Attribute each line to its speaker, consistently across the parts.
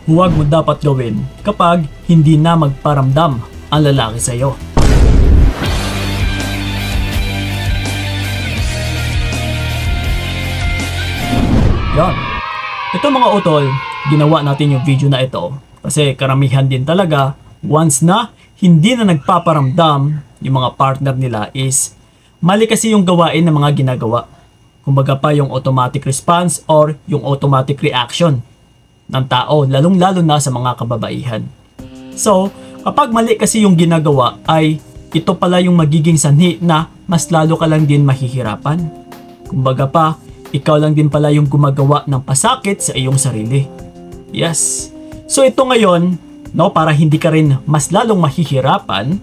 Speaker 1: huwag mo dapat gawin kapag hindi na magparamdam ang lalaki sa'yo. Yan. Ito mga utol, ginawa natin yung video na ito kasi karamihan din talaga once na hindi na nagpaparamdam yung mga partner nila is mali kasi yung gawain ng mga ginagawa. Kumbaga pa yung automatic response or yung automatic reaction ng tao, lalong-lalo na sa mga kababaihan. So, kapag mali kasi yung ginagawa ay ito pala yung magiging sanhi na mas lalo ka lang din mahihirapan. Kumbaga pa, ikaw lang din pala yung gumagawa ng pasakit sa iyong sarili. Yes. So ito ngayon, no, para hindi ka rin mas lalong mahihirapan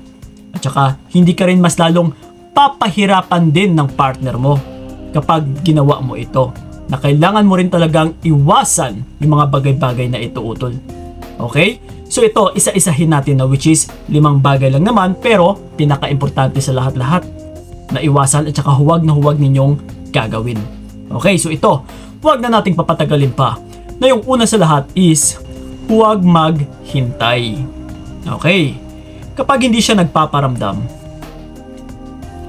Speaker 1: at saka hindi ka rin mas lalong papahirapan din ng partner mo kapag ginawa mo ito. Na kailangan mo rin talagang iwasan yung mga bagay-bagay na ito, utol. Okay? So ito, isa-isahin natin na which is 5 bagay lang naman pero pinaka-importante sa lahat-lahat na iwasan at saka huwag na huwag ninyong gagawin. Okay, so ito, huwag na nating papatagalin pa. Na yung una sa lahat is huwag maghintay. Okay, kapag hindi siya nagpaparamdam,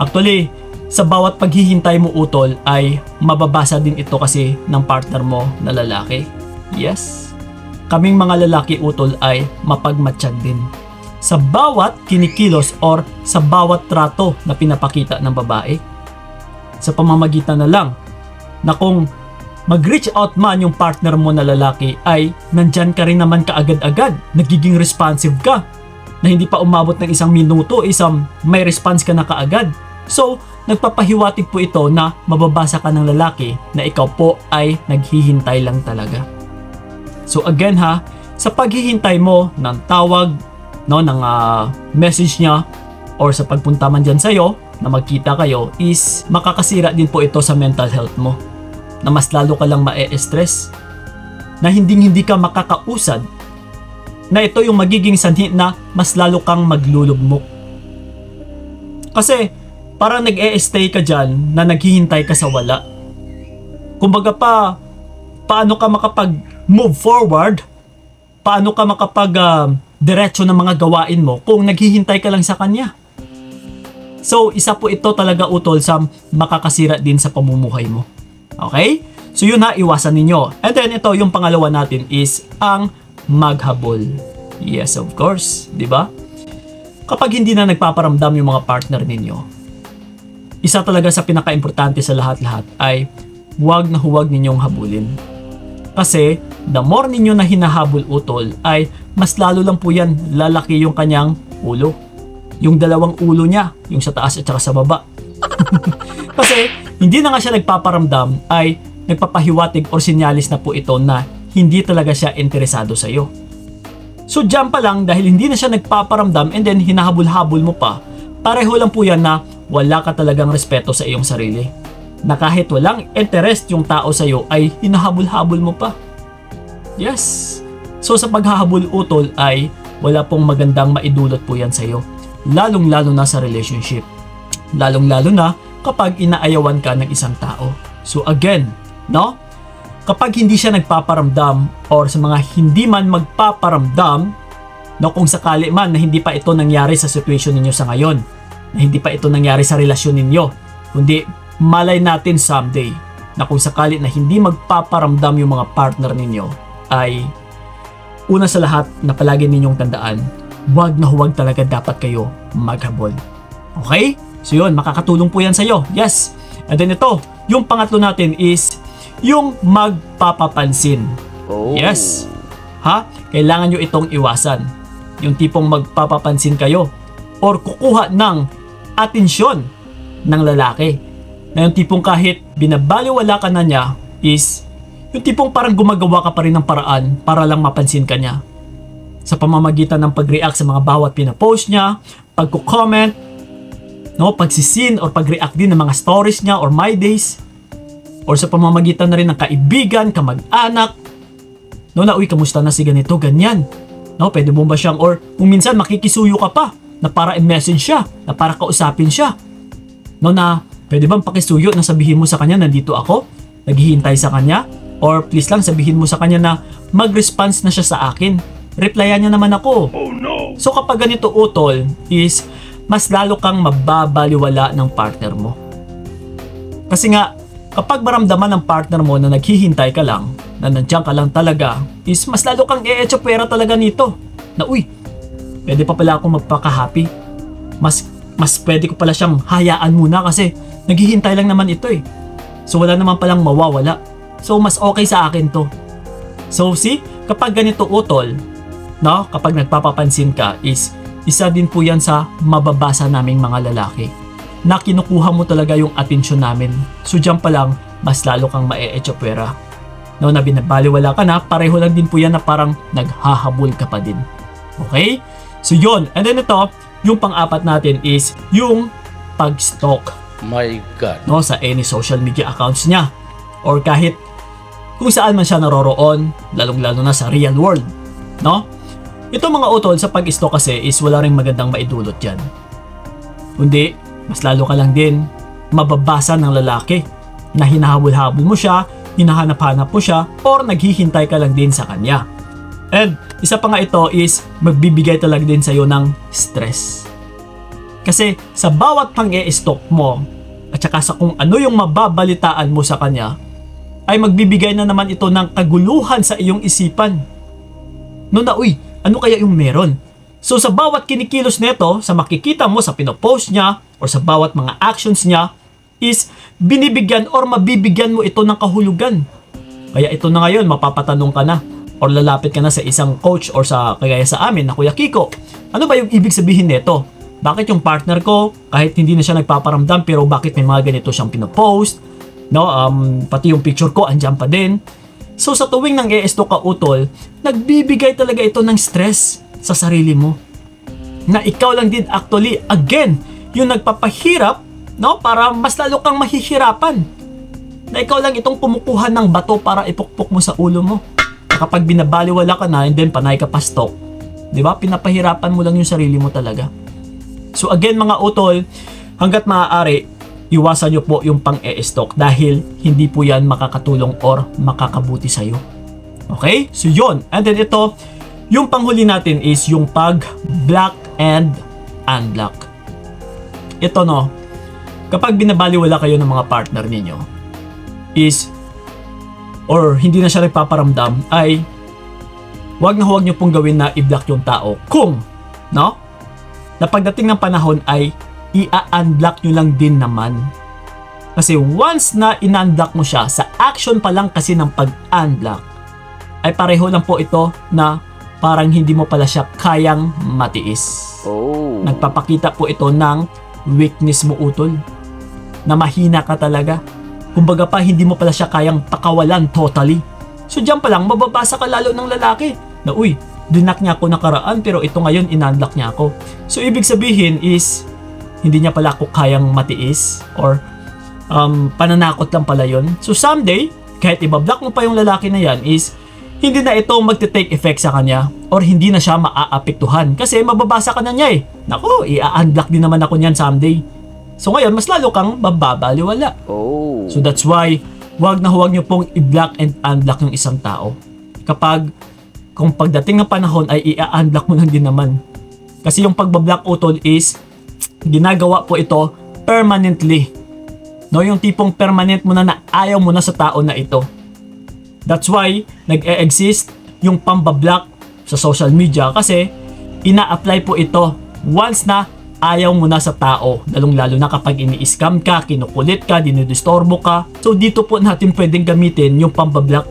Speaker 1: actually, sa bawat paghihintay mo, utol, ay mababasa din ito kasi ng partner mo na lalaki. Yes, kaming mga lalaki, utol, ay mapagmatsyag din. Sa bawat kinikilos or sa bawat trato na pinapakita ng babae. Sa pamamagitan na lang na kung mag-reach out man yung partner mo na lalaki ay nandyan ka rin naman kaagad-agad, nagiging responsive ka, na hindi pa umabot ng 1 minuto, may response ka na kaagad. So, nagpapahiwatig po ito na mababasa ka ng lalaki na ikaw po ay naghihintay lang talaga. So again ha, sa paghihintay mo ng tawag, no, ng message niya or sa pagpunta man dyan sa'yo na magkita kayo is makakasira din po ito sa mental health mo. Na mas lalo ka lang ma-stress, na hindi ka makakausad, na ito yung magiging sanhi na mas lalo kang maglulugmok. Kasi parang nag-stay ka dyan na naghihintay ka sa wala. Kumbaga pa, paano ka makapag-move forward? Paano ka makapag-diretso ng mga gawain mo kung naghihintay ka lang sa kanya? So, isa po ito talaga, utol, sa makakasira din sa pamumuhay mo. Okay? So yun ha, iwasan ninyo. And then ito, yung pangalawa natin is ang maghabol. Yes, of course. Diba? Kapag hindi na nagpaparamdam yung mga partner ninyo, isa talaga sa pinaka-importante sa lahat-lahat ay huwag na huwag ninyong habulin. Kasi the more ninyo na hinahabol, utol, ay mas lalo lang po yan lalaki yung kanyang ulo. Yung dalawang ulo niya, yung sa taas at saka sa baba. Kasi hindi na nga siya nagpaparamdam ay nagpapahiwatig or sinyalis na po ito na hindi talaga siya interesado sa iyo. So dyan pa lang, dahil hindi na siya nagpaparamdam and then hinahabol-habol mo pa, pareho lang po yan na wala ka talagang respeto sa iyong sarili. Na kahit walang interest yung tao sa iyo ay hinahabol-habol mo pa. Yes. So sa paghahabol, utol, ay wala pong magandang maidulot po yan sa iyo. Lalong-lalo na sa relationship. Lalong-lalo na kapag inaayawan ka ng isang tao. So again, no? Kapag hindi siya nagpaparamdam or sa mga hindi man magpaparamdam, no, kung sakali man na hindi pa ito nangyari sa situation ninyo sa ngayon, na hindi pa ito nangyari sa relasyon ninyo, kundi malay natin someday na kung sakali na hindi magpaparamdam yung mga partner ninyo, ay una sa lahat na palagi ninyong tandaan, huwag na huwag talaga dapat kayo maghabol. Okay? So yun, makakatulong po yan sa'yo. Yes. And then ito, yung pangatlo natin is yung magpapapansin. Oh. Yes. Ha? Kailangan nyo itong iwasan. Yung tipong magpapapansin kayo or kukuha ng atensyon ng lalaki. Na yung tipong kahit binabaliwala ka na niya is yung tipong parang gumagawa ka pa rin ng paraan para lang mapansin ka niya. Sa pamamagitan ng pag-react sa mga bawat pinapost niya, pagko-comment, no, pagsisin or pag-react din ng mga stories niya or my days, or sa pamamagitan na rin ng kaibigan, kamag-anak, no, na uy, kamusta na si ganito, ganyan, no, pwede mo ba siyang, or kung minsan makikisuyo ka pa na para i-message siya, na para kausapin siya, no, na pwede bang pakisuyo na sabihin mo sa kanya nandito ako, naghihintay sa kanya, Or please lang sabihin mo sa kanya na mag-response na siya sa akin. Replyan niya naman ako. Oh no! So kapag ganito utol is mas lalo kang mababaliwala ng partner mo. Kasi nga, kapag maramdaman ng partner mo na naghihintay ka lang, na nandiyan ka lang talaga, is mas lalo kang pera talaga nito. Na uy, pwede pa pala akong magpaka-happy. Mas pwede ko pala siyang hayaan muna kasi naghihintay lang naman ito eh. So wala naman palang mawawala. So mas okay sa akin to. So see, kapag ganito utol, no, kapag nagpapapansin ka is isa din po yan sa mababasa naming mga lalaki na kinukuha mo talaga yung atensyon namin. So dyan pa lang, mas lalo kang pera. No, na binabaliwala ka na, pareho lang din po yan na parang naghahabol ka pa din. Okay? So yun, and then ito, yung pang-apat natin is yung pag-stalk.
Speaker 2: My God.
Speaker 1: No, sa any social media accounts niya. Or kahit kung saan man siya naroroon, lalong-lalo na sa real world. No? Ito mga utol, sa pag-stalk kasi is wala ring magandang maidulot dyan. Kundi, mas lalo ka lang din mababasa ng lalaki na hinahabol-habol mo siya, hinahanap-hanap mo siya, or naghihintay ka lang din sa kanya. And isa pa nga ito is magbibigay talaga din sa'yo ng stress. Kasi sa bawat pang-e-stalk mo at saka sa kung ano yung mababalitaan mo sa kanya, ay magbibigay na naman ito ng kaguluhan sa iyong isipan. No na uy, ano kaya yung meron? So sa bawat kinikilos nito, sa makikita mo sa pinopost niya or sa bawat mga actions niya, is binibigyan or mabibigyan mo ito ng kahulugan. Kaya ito na ngayon, mapapatanong ka na or lalapit ka na sa isang coach or sa kagaya sa amin na Kuya Kiko. Ano ba yung ibig sabihin nito? Bakit yung partner ko, kahit hindi na siya nagpaparamdam, pero bakit may mga ganito siyang pinopost? No, pati yung picture ko andyan pa din. So sa tuwing nang e-stalk ka utol, nagbibigay talaga ito ng stress sa sarili mo. Na ikaw lang din actually, again, yung nagpapahirap, no, para mas lalo kang mahihirapan. Na ikaw lang itong kumukuha ng bato para ipukpok mo sa ulo mo. Kapag binabaliwala ka na and then panay ka pa stalk, di ba? Pinapahirapan mo lang yung sarili mo talaga. So again mga utol, hanggat maaari, iwasan nyo po yung pang-e-stalk dahil hindi po yan makakatulong or makakabuti sa'yo. Okay? So yun. And then ito, yung panghuli natin is yung pag-block and unblock. Ito no, kapag binabaliwala kayo ng mga partner ninyo is or hindi na siya nagpaparamdam ay huwag nyo pong gawin na i-block yung tao kung no, na pagdating ng panahon ay i-unblock nyo lang din naman. Kasi once na in-unblock mo siya, sa action pa lang kasi ng pag-unblock, ay pareho lang po ito na parang hindi mo pala siya kayang matiis.
Speaker 2: Oh.
Speaker 1: Nagpapakita po ito ng weakness mo utol. Na mahina ka talaga. Kumbaga pa, hindi mo pala siya kayang pakawalan totally. So dyan pa lang, mababasa ka lalo ng lalaki. Na uy, dinak niya ako nakaraan pero ito ngayon in-unblock niya ako. So ibig sabihin is, hindi niya pala ako kayang matiis or pananakot lang pala yun. So someday, kahit ibablock mo pa yung lalaki na yan is hindi na ito magte-take effect sa kanya or hindi na siya maaapektuhan kasi mababasa ka na niya eh. Naku, i-unblock din naman ako niyan someday. So ngayon, mas lalo kang mababaliwala.
Speaker 2: Oh.
Speaker 1: So that's why, huwag niyo pong i-block and unblock yung isang tao. Kung pagdating ng panahon ay i-unblock mo lang din naman. Kasi yung pagbablock utol is ginagawa po ito permanently. No, yung tipong permanent mo na ayaw mo na sa tao na ito. That's why nag-e-exist yung pambablock sa social media kasi ina-apply po ito once na ayaw mo na sa tao, lalong-lalo na kapag ini-scam ka, kinukulit ka, dinidistorbo ka. So dito po natin pwedeng gamitin yung pambablock.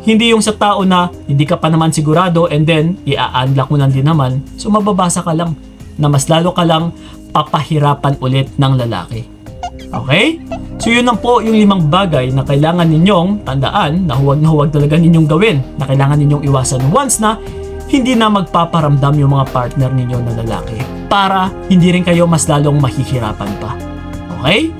Speaker 1: Hindi yung sa tao na hindi ka pa naman sigurado and then i-unblock mo lang din naman. So mababasa ka lang na mas lalo ka lang papahirapan ulit ng lalaki. Okay? So yun lang po yung 5 bagay na kailangan ninyong tandaan na huwag talaga ninyong gawin, na kailangan ninyong iwasan once na hindi na magpaparamdam yung mga partner ninyo na lalaki para hindi rin kayo mas lalong mahihirapan pa. Okay?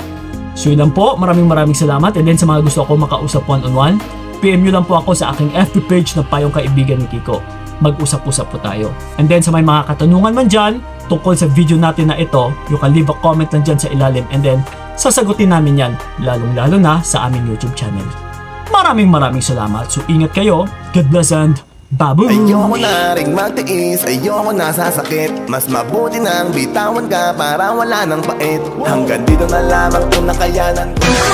Speaker 1: So yun lang po. Maraming salamat. And then sa mga gusto ako makausap one-on-one, PM nyo lang po ako sa aking FB page na Payong Kaibigan ni Kiko. Mag-usap-usap po tayo. And then sa may mga katanungan man dyan tungkol sa video natin na ito, you can leave a comment lang dyan sa ilalim and then sasagutin namin yan, lalong-lalo na sa aming YouTube channel. Maraming salamat. So ingat kayo. God bless and babu!
Speaker 2: Ayoko na ring magtiis, ayoko na sasakit. Mas mabuti nang bitawan ka para wala nang pait. Hanggang dito na lamang kung nakayanan ko.